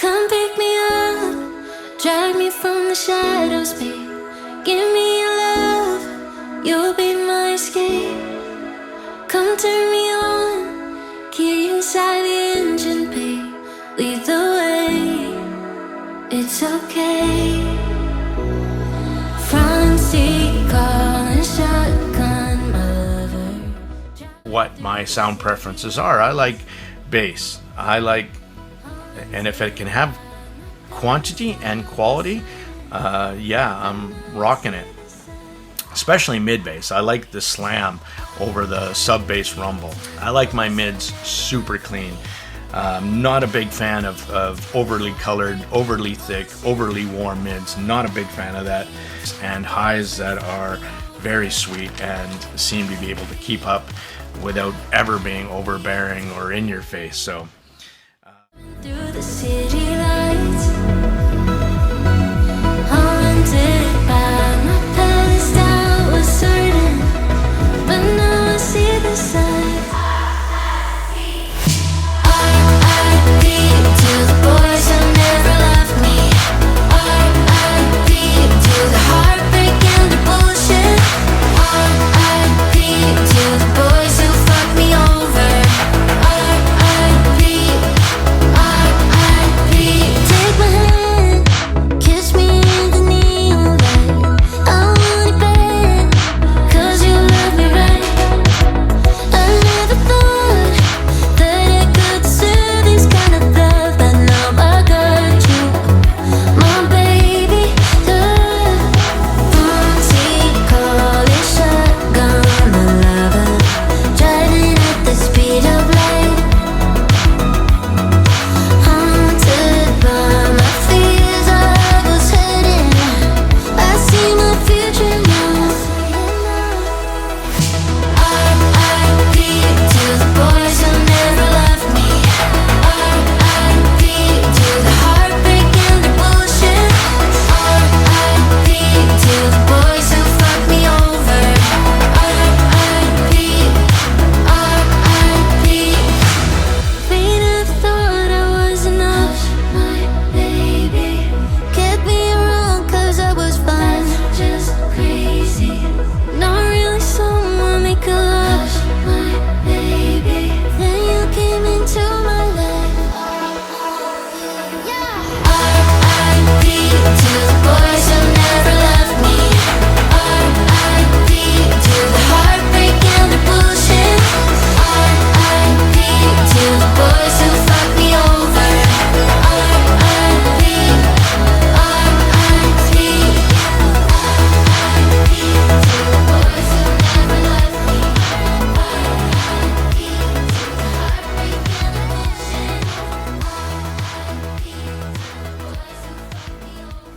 Come pick me up, drag me from the shadows, babe. Give me your love, you'll be my escape. Come turn me on, key inside the engine, babe. Lead the way, it's okay. Front seat, calling shotgun, my lover. What my sound preferences are. I like bass. And if it can have quantity and quality, yeah, I'm rocking it. Especially mid bass. I like the slam over the sub bass rumble. I like my mids super clean. Not a big fan of overly colored, overly thick, overly warm mids. Not a big fan of that. And highs that are very sweet and seem to be able to keep up without ever being overbearing or in your face. So through the city lights, haunted by my past, I was certain, but now I see the sign. R.I.P. to the boys who never left me. R.I.P. to the heartbreak and the bullshit. R.I.P. to the boys who fucked me over. R.I.P. Take my hand, kiss me in the neon light. I want it bad, 'cause you love me right. I never thought that I could deserve this kind of love, but now I got you, my baby. Front seat, call it shotgun, my lover. Driving at the speed of light. Haunted by my fears, I was heading. I see my future now. R.I.P. to the boys who never left me. R.I.P. to the heartbreak and the bullshit. R.I.P. to the boys who fucked me over. R.I.P. R.I.P. We never thought I was enough, my baby. Kept me around 'cause I was fine, just crazy. Not really someone we could love, my baby. Then you came into my life. R.I.P. to the boys who never left me. R.I.P. to the heartbreak and the bullshit. R.I.P. to the boys who fucked me over. R.I.P. R.I.P. R.I.P. to the boys who never left me. R.I.P. to the heartbreak and the bullshit. R.I.P. to the boys who fucked me over.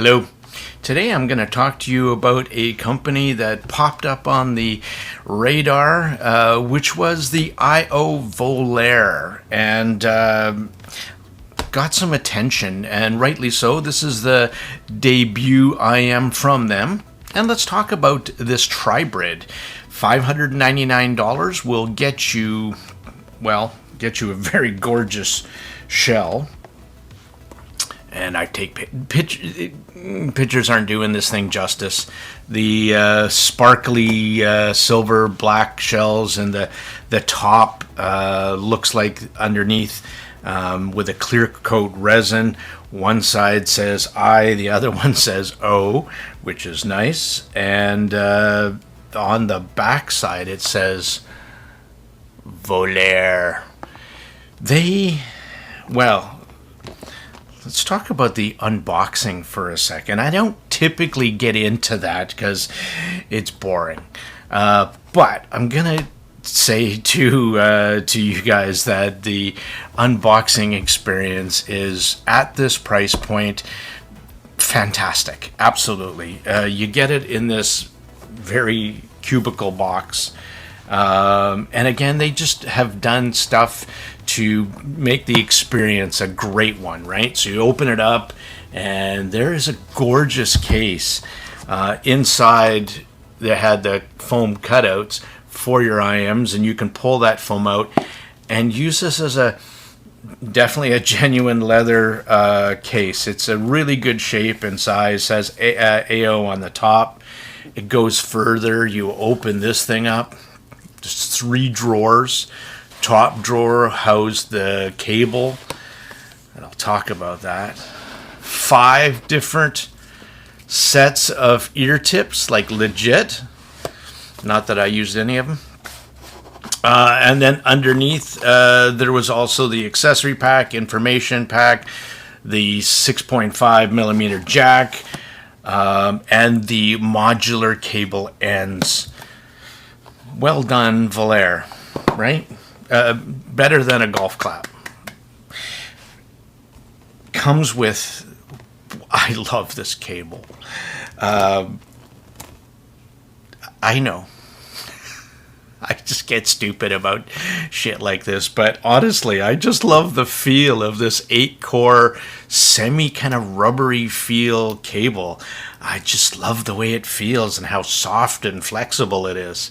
hello. Today I'm going to talk to you about a company that popped up on the radar, which was the Volare, and got some attention, and rightly so. This is the debut IM from them, and let's talk about this Tri-brid. $599 will get you, well, get you a very gorgeous shell. and I take pictures aren't doing this thing justice. The sparkly silver black shells, and the top looks like underneath with a clear coat resin. One side says I, the other one says O, which is nice. And on the back side it says Volare. Let's talk about the unboxing for a second. I don't typically get into that because it's boring. But I'm going to say to you guys that the unboxing experience is, at this price point, fantastic. Absolutely. You get it in this very cubicle box. And again, they just have done stuff to make the experience a great one, right? So you open it up, and there is a gorgeous case. Inside, they had the foam cutouts for your IMs, and you can pull that foam out and use this as definitely a genuine leather case. It's a really good shape and size. It says AO on the top. It goes further. You open this thing up. Just 3 drawers. Top drawer housed the cable, and I'll talk about that. 5 different sets of ear tips, like legit. Not that I used any of them. And then underneath, there was also the accessory pack, information pack, the 6.5 millimeter jack, and the modular cable ends. Well done, Volare, right? Better than a golf clap. Comes with, I love this cable. I know. I just get stupid about shit like this, but honestly, I just love the feel of this 8-core, semi kind of rubbery feel cable. I just love the way it feels and how soft and flexible it is.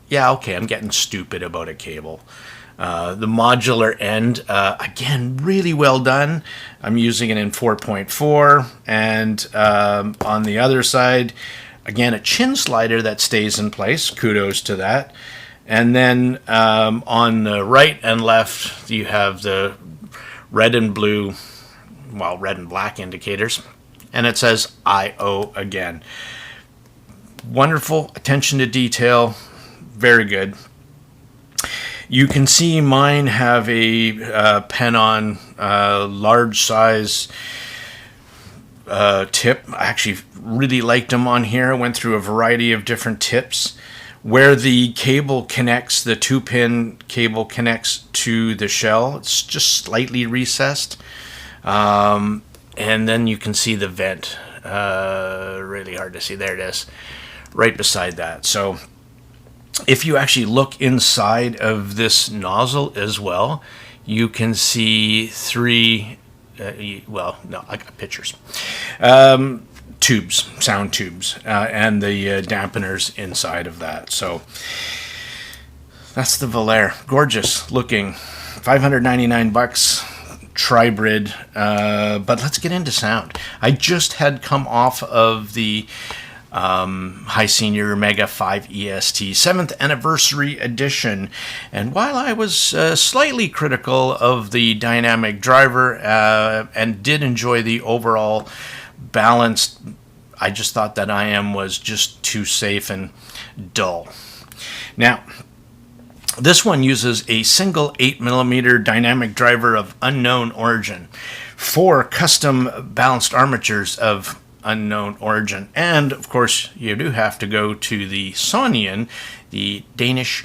Yeah, okay, I'm getting stupid about a cable. The modular end, again, really well done. I'm using it in 4.4, and on the other side, again, a chin slider that stays in place. Kudos to that. And then on the right and left, you have the red and blue, well, red and black indicators, and it says IO again. Wonderful attention to detail, very good. You can see mine have a pen-on large size tip. I actually really liked them on here. I went through a variety of different tips. Where the cable connects, the 2-pin cable connects to the shell, it's just slightly recessed. And then you can see the vent. Really hard to see. There it is. Right beside that. So if you actually look inside of this nozzle as well, you can see 3, well, no, I got pictures. Tubes, sound tubes, and the dampeners inside of that. So that's the Volare. Gorgeous looking, $599, Tri-brid. But let's get into sound. I just had come off of the High Senior Mega 5 EST 7th Anniversary Edition, and while I was slightly critical of the dynamic driver and did enjoy the overall balanced, I just thought that IM was just too safe and dull. Now, this one uses a single 8mm dynamic driver of unknown origin, 4 custom balanced armatures of unknown origin, and of course you do have to go to the Sonian, the Danish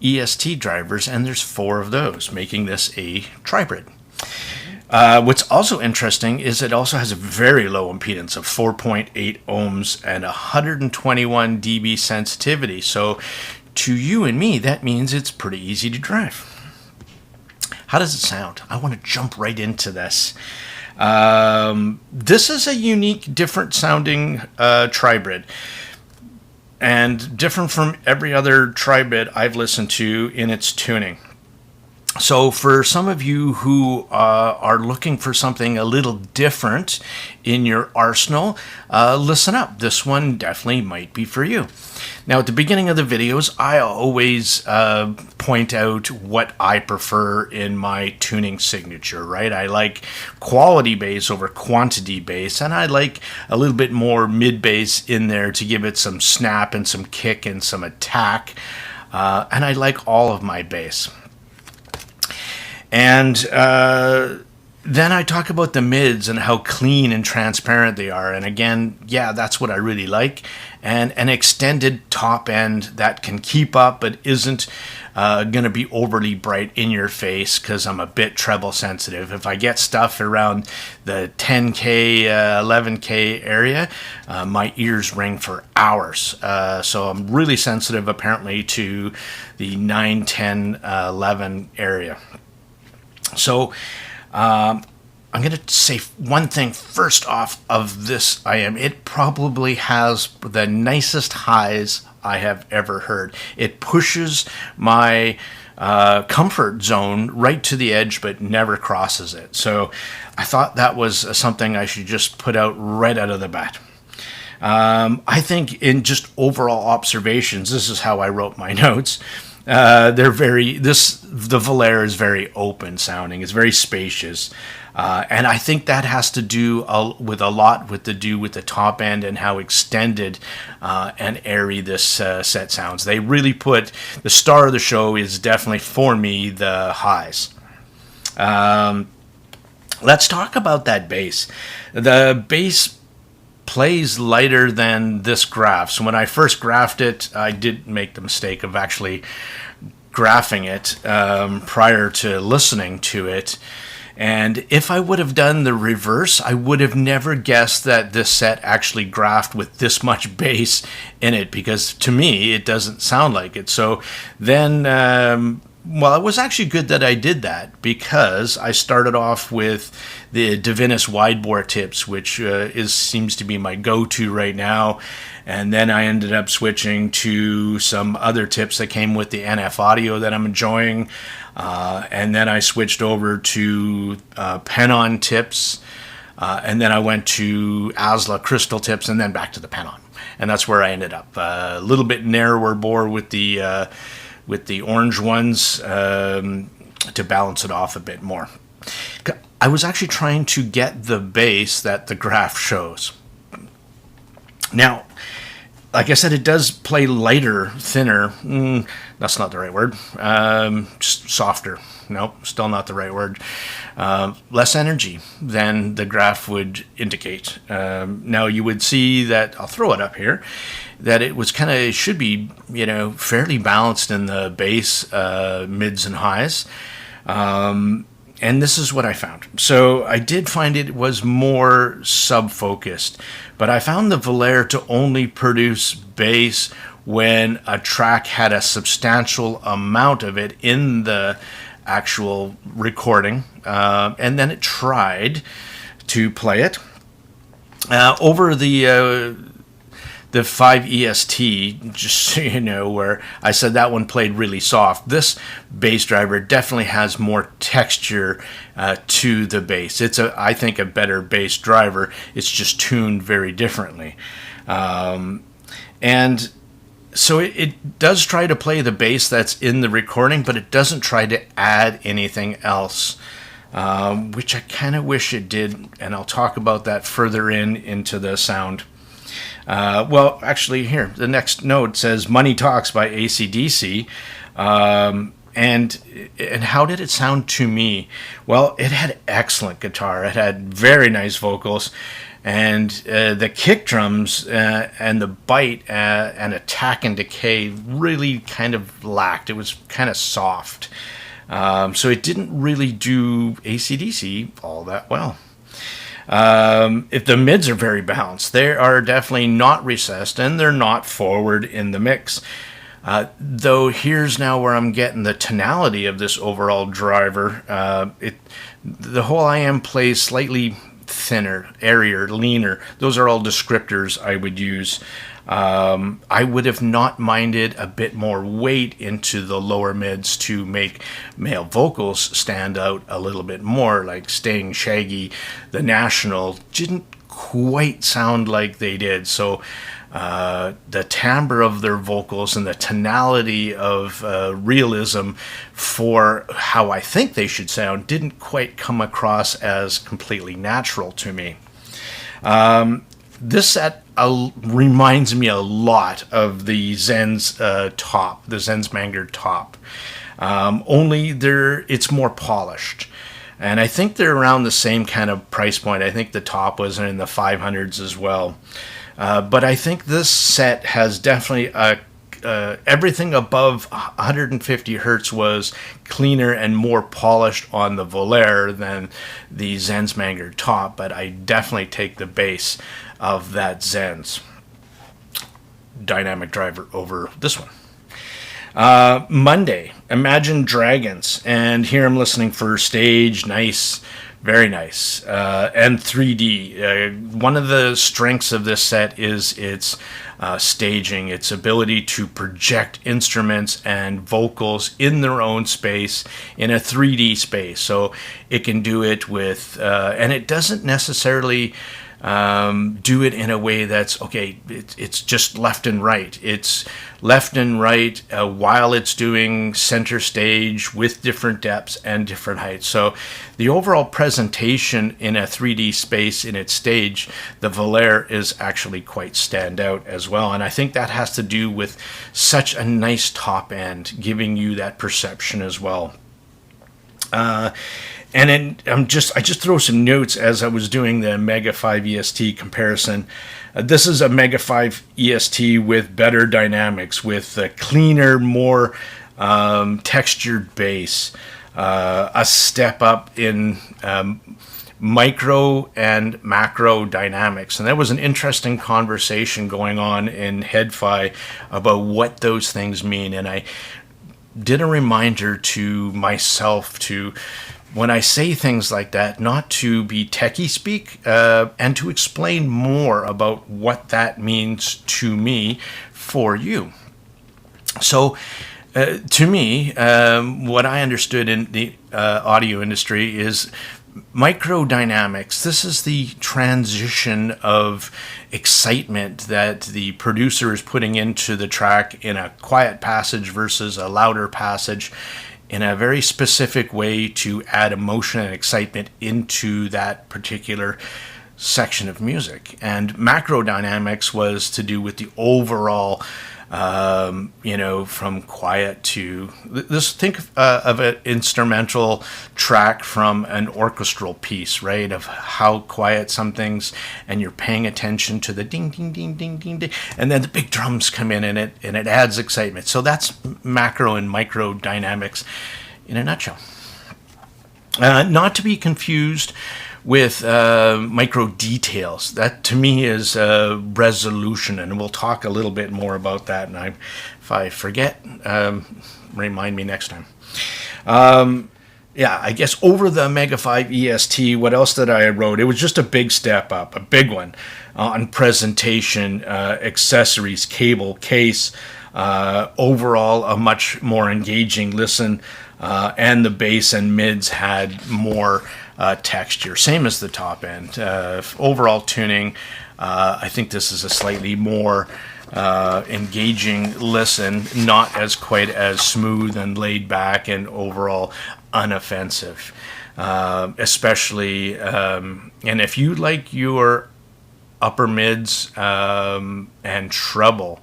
EST drivers, and there's 4 of those, making this a Tri-brid. What's also interesting is it also has a very low impedance of 4.8 ohms and 121 dB sensitivity. So to you and me, that means it's pretty easy to drive. How does it sound? I want to jump right into this. This is a unique, different sounding Tri-brid, and different from every other Tri-brid I've listened to in its tuning. So for some of you who are looking for something a little different in your arsenal, listen up. This one definitely might be for you. Now, at the beginning of the videos, I always point out what I prefer in my tuning signature, right? I like quality bass over quantity bass, and I like a little bit more mid bass in there to give it some snap and some kick and some attack. And I like all of my bass. And then I talk about the mids and how clean and transparent they are. And again, yeah, that's what I really like. And an extended top end that can keep up but isn't going to be overly bright in your face, because I'm a bit treble sensitive. If I get stuff around the 10K, 11K area, my ears ring for hours. So I'm really sensitive apparently to the 9, 10, 11 area. So I'm going to say one thing first off of this IM. It probably has the nicest highs I have ever heard. It pushes my comfort zone right to the edge, but never crosses it. So I thought that was something I should just put out right out of the bat. I think in just overall observations, this is how I wrote my notes. The Volare is very open sounding. It's very spacious. And I think that has to do with the top end and how extended and airy this set sounds. They really put the star of the show is definitely for me the highs. Let's talk about that bass. The bass plays lighter than this graph. So when I first graphed it, I did make the mistake of actually graphing it prior to listening to it. And if I would have done the reverse, I would have never guessed that this set actually graphed with this much bass in it, because to me, it doesn't sound like it. So then, well, it was actually good that I did that, because I started off with the Divinus wide bore tips, which seems to be my go-to right now. And then I ended up switching to some other tips that came with the NF audio that I'm enjoying. And then I switched over to Penon tips. And then I went to ASLA crystal tips, and then back to the Penon. And that's where I ended up. A little bit narrower bore with the orange ones to balance it off a bit more. I was actually trying to get the bass that the graph shows. Now, like I said, it does play lighter, thinner. That's not the right word. Just softer. No, still not the right word. Less energy than the graph would indicate. Now you would see that, I'll throw it up here, that it was should be, fairly balanced in the bass, mids and highs. And this is what I found. So I did find it was more sub-focused, but I found the Volare to only produce bass when a track had a substantial amount of it in the actual recording, and then it tried to play it. Over the 5 EST, just so you know, where I said that one played really soft. This bass driver definitely has more texture to the bass. It's I think a better bass driver. It's just tuned very differently. And so it does try to play the bass that's in the recording, but it doesn't try to add anything else, which I kind of wish it did, and I'll talk about that further into the sound. Well, actually, here, the next note says Money Talks by AC/DC. And how did it sound to me? Well, it had excellent guitar. It had very nice vocals. And the kick drums and the bite and attack and decay really kind of lacked. It was kind of soft. So it didn't really do AC/DC all that well. If the mids are very balanced, they are definitely not recessed, and they're not forward in the mix. Though here's now where I'm getting the tonality of this overall driver. The whole IM plays slightly thinner, airier, leaner. Those are all descriptors I would use. I would have not minded a bit more weight into the lower mids to make male vocals stand out a little bit more, like Sting, Shaggy, The National didn't quite sound like they did. So the timbre of their vocals and the tonality of realism for how I think they should sound didn't quite come across as completely natural to me. This set reminds me a lot of the Zen's top, the Zensmanger top. Only it's more polished. And I think they're around the same kind of price point. I think the top was in the 500s as well. But I think this set has definitely everything above 150 hertz was cleaner and more polished on the Volare than the Zensmanger top. But I definitely take the bass of that Zen's dynamic driver over this one. Monday, Imagine Dragons, and here I'm listening for stage, nice, very nice, and 3D. One of the strengths of this set is its staging, its ability to project instruments and vocals in their own space, in a 3D space. So it can do it with, and it doesn't necessarily do it in a way that's okay. It's just left and right. It's left and right while it's doing center stage with different depths and different heights. So the overall presentation in a 3D space in its stage, the Volare is actually quite standout as well. And I think that has to do with such a nice top end, giving you that perception as well. And then I just throw some notes as I was doing the Mega 5 EST comparison. This is a Mega 5 EST with better dynamics, with a cleaner, more textured bass, a step up in micro and macro dynamics. And there was an interesting conversation going on in HeadFi about what those things mean. And I did a reminder to myself to, when I say things like that, not to be techie speak, and to explain more about what that means to me for you. So, to me, what I understood in the audio industry is microdynamics. This is the transition of excitement that the producer is putting into the track in a quiet passage versus a louder passage, in a very specific way to add emotion and excitement into that particular section of music. And macro dynamics was to do with the overall, from quiet to this. Think of an instrumental track from an orchestral piece, right? Of how quiet some things, and you're paying attention to the ding, ding, ding, ding, ding, ding, and then the big drums come in, and it adds excitement. So that's macro and micro dynamics in a nutshell. Not to be confused with micro details. That to me is resolution, and we'll talk a little bit more about that. And if I forget, remind me next time. I guess over the Mega 5 EST, what else did I wrote? It was just a big step up, a big one on presentation, accessories, cable, case, overall a much more engaging listen, and the bass and mids had more texture, same as the top end. Overall tuning, I think this is a slightly more engaging listen, not as quite as smooth and laid back and overall unoffensive. Especially, and if you like your upper mids and treble,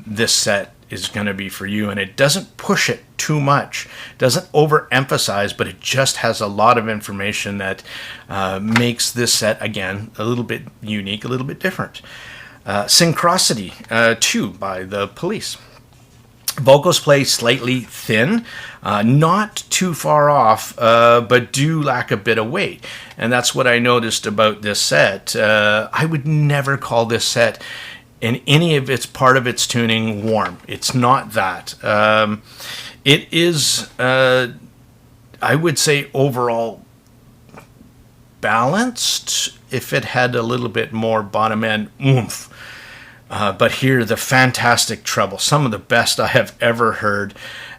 this set is going to be for you. And it doesn't push it too much, doesn't overemphasize, but it just has a lot of information that makes this set, again, a little bit unique, a little bit different. Synchrosity 2 by The Police. Vocals play slightly thin, not too far off, but do lack a bit of weight. And that's what I noticed about this set. I would never call this set in any of its part of its tuning warm. It's not that. It is, I would say, overall balanced if it had a little bit more bottom end oomph. But here, the fantastic treble, some of the best I have ever heard.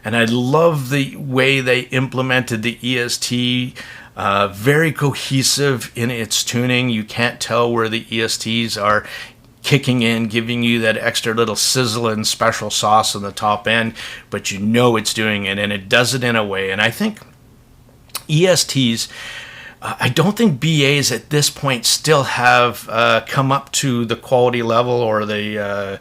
And I love the way they implemented the EST, very cohesive in its tuning. You can't tell where the ESTs are kicking in, giving you that extra little sizzle and special sauce on the top end, but you know it's doing it, and it does it in a way. And I think ESTs, I don't think BAs at this point still have come up to the quality level or the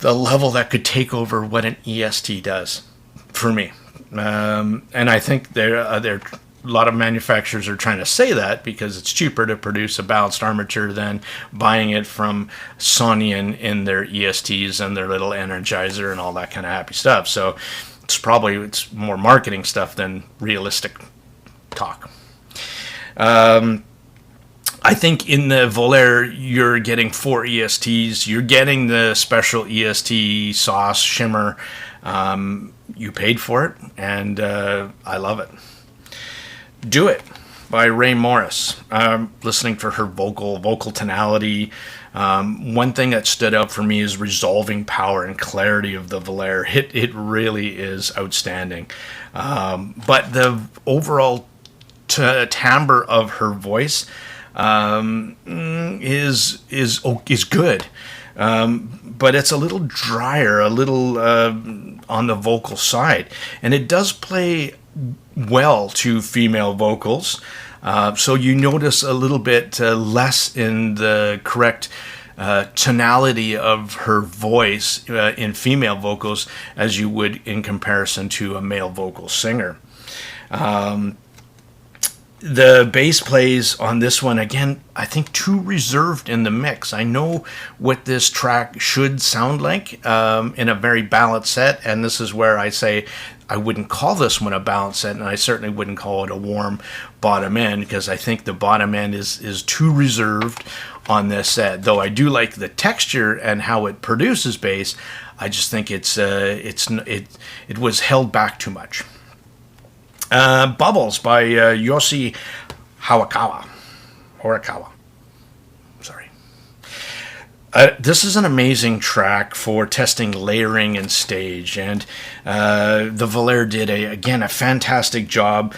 level that could take over what an EST does for me. And I think they're a lot of manufacturers are trying to say that because it's cheaper to produce a balanced armature than buying it from Sony in their ESTs and their little energizer and all that kind of happy stuff. So it's more marketing stuff than realistic talk. I think in the Volare, you're getting 4 ESTs. You're getting the special EST sauce shimmer. You paid for it, and I love it. Do It by Ray Morris. Listening for her vocal tonality. One thing that stood out for me is resolving power and clarity of the Volare. It really is outstanding. But the overall timbre of her voice is good. But it's a little drier, a little on the vocal side. And it does play well to female vocals. So you notice a little bit less in the correct tonality of her voice in female vocals as you would in comparison to a male vocal singer. The bass plays on this one, again, I think too reserved in the mix. I know what this track should sound like in a very balanced set, and this is where I say I wouldn't call this one a balanced set, and I certainly wouldn't call it a warm bottom end, because I think the bottom end is too reserved on this set. Though I do like the texture and how it produces bass, I just think it was held back too much. Bubbles by Yoshi Horikawa. Sorry. This is an amazing track for testing layering and stage, and the Volare did a fantastic job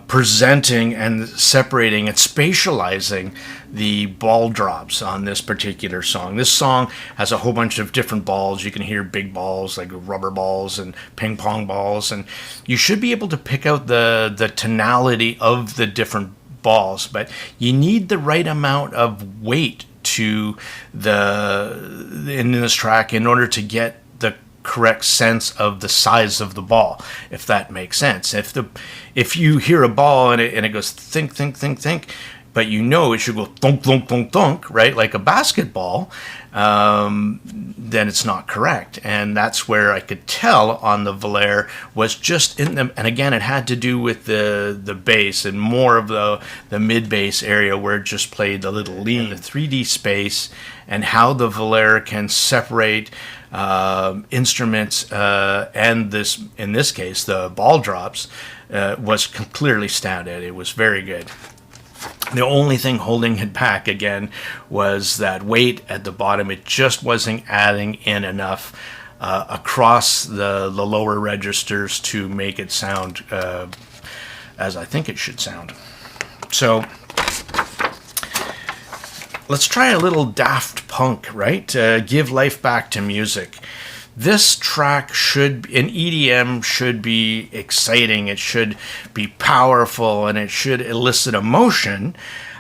presenting and separating and spatializing the ball drops on this particular song. This song has a whole bunch of different balls. You can hear big balls like rubber balls and ping pong balls, and you should be able to pick out the tonality of the different balls, but you need the right amount of weight to in this track in order to get the correct sense of the size of the ball, if that makes sense. If you hear a ball and it goes think, but you know it should go thunk, thunk, thunk, thunk, right, like a basketball, then it's not correct. And that's where I could tell on the Volare was just in them. And again, it had to do with the bass and more of the mid bass area where it just played the little lean, the 3D space, and how the Volare can separate instruments and this, in this case, the ball drops, was clearly stand out. It was very good. The only thing holding it back again was that weight at the bottom. It just wasn't adding in enough across the lower registers to make it sound as I think it should sound. So let's try a little Daft Punk, right? Give life back to music. This track in EDM should be exciting, it should be powerful, and it should elicit emotion.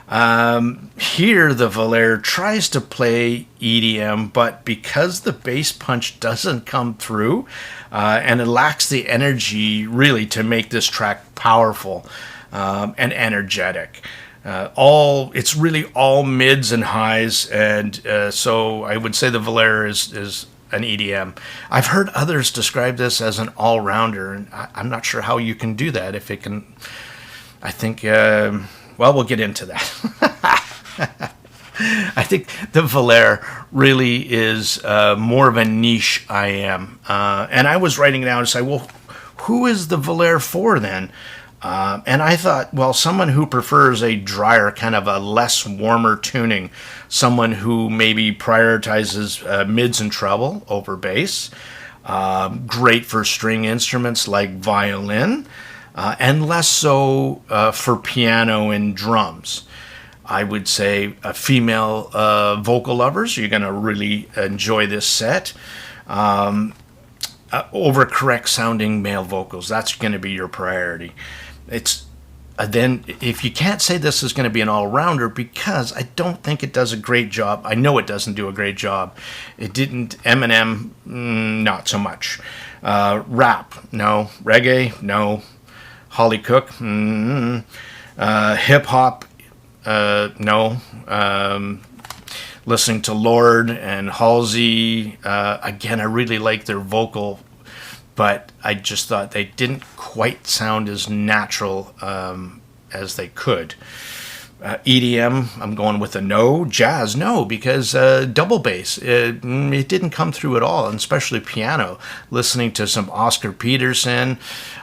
Here, the Volare tries to play EDM, but because the bass punch doesn't come through, and it lacks the energy really to make this track powerful and energetic. It's really all mids and highs, and so I would say the Volare is an EDM. I've heard others describe this as an all-rounder, and I'm not sure how you can do that. If it can, I think, we'll get into that. I think the Volare really is more of a niche IM. And I was writing down to say, well, who is the Volare for then? And I thought, well, someone who prefers a drier, kind of a less warmer tuning, someone who maybe prioritizes mids and treble over bass, great for string instruments like violin, and less so for piano and drums. I would say female vocal lovers, you're going to really enjoy this set. Over correct sounding male vocals, that's going to be your priority. It's then if you can't say this is going to be an all-rounder, because I don't think it does a great job. I know it doesn't do a great job. It didn't. Eminem, not so much. Rap, no. Reggae, no. Holly Cook, hip hop, no. Listening to Lord and Halsey, again, I really like their vocal, but I just thought they didn't quite sound as natural as they could. EDM, I'm going with a no. Jazz, no, because double bass, it didn't come through at all, and especially piano. Listening to some Oscar Peterson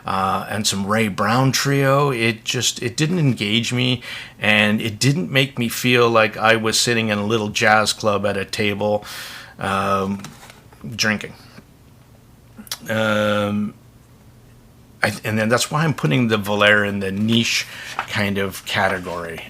and some Ray Brown trio, it didn't engage me, and it didn't make me feel like I was sitting in a little jazz club at a table drinking. And then that's why I'm putting the Volare in the niche kind of category,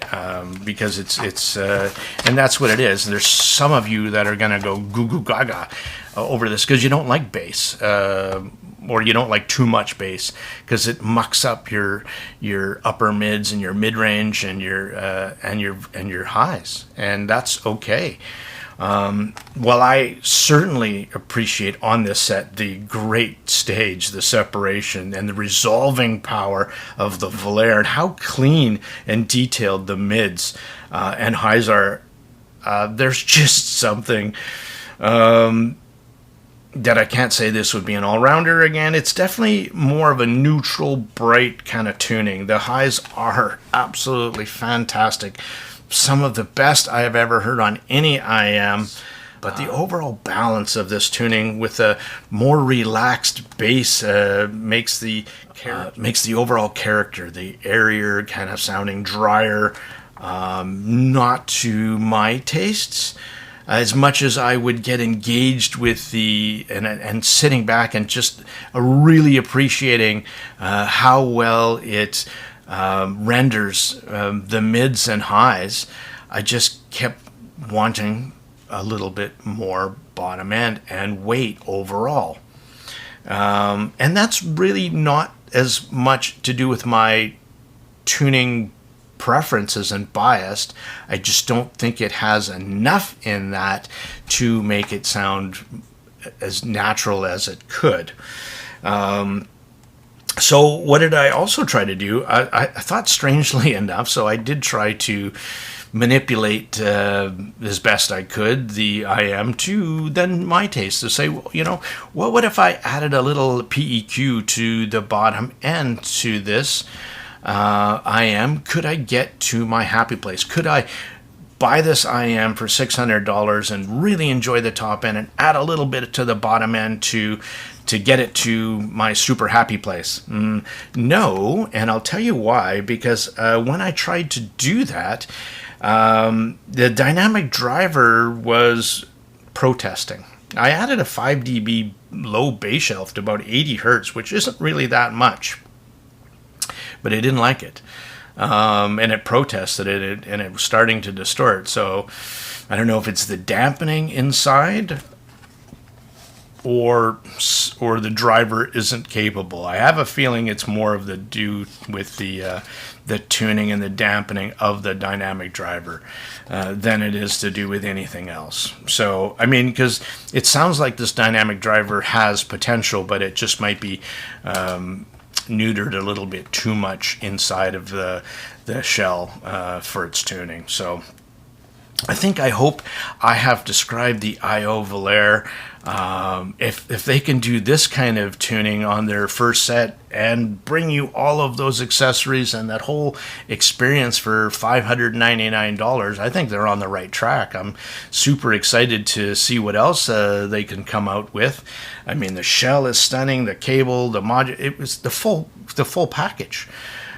because it's and that's what it is. There's some of you that are gonna go goo goo gaga over this because you don't like bass, or you don't like too much bass because it mucks up your upper mids and your mid range and your highs, and that's okay. Well, I certainly appreciate on this set the great stage, the separation, and the resolving power of the Volare, and how clean and detailed the mids and highs are. There's just something that I can't say this would be an all-rounder again. It's definitely more of a neutral, bright kind of tuning. The highs are absolutely fantastic. Some of the best I have ever heard on any IM, but the overall balance of this tuning with a more relaxed bass makes the overall character, the airier kind of sounding, drier, not to my tastes. As much as I would get engaged with and sitting back and just really appreciating how well it renders the mids and highs, I just kept wanting a little bit more bottom end and weight overall. And that's really not as much to do with my tuning preferences and biased. I just don't think it has enough in that to make it sound as natural as it could. So what did I also try to do? I thought, strangely enough, so I did try to manipulate as best I could the IM to then my taste, to say, well, what if I added a little PEQ to the bottom end to this IM? Could I get to my happy place? Could I buy this IM for $600 and really enjoy the top end and add a little bit to the bottom end to get it to my super happy place? No, and I'll tell you why. Because when I tried to do that, the dynamic driver was protesting. I added a 5 dB low bass shelf to about 80 hertz, which isn't really that much, but it didn't like it. And it protested it, and it was starting to distort. So I don't know if it's the dampening inside or the driver isn't capable. I have a feeling it's more of the due with the tuning and the dampening of the dynamic driver than it is to do with anything else. So, I mean, because it sounds like this dynamic driver has potential, but it just might be neutered a little bit too much inside of the shell for its tuning. So I hope I have described the IO Volare. If they can do this kind of tuning on their first set and bring you all of those accessories and that whole experience for $599, I think they're on the right track. I'm super excited to see what else they can come out with. I mean, the shell is stunning, the cable, the module, it was the full package.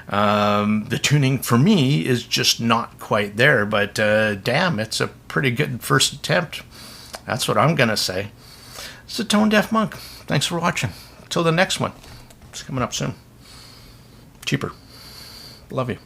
The tuning for me is just not quite there, but damn, it's a pretty good first attempt. That's what I'm going to say. It's the Tone Deaf Monk. Thanks for watching. Till the next one. It's coming up soon. Cheaper. Love you.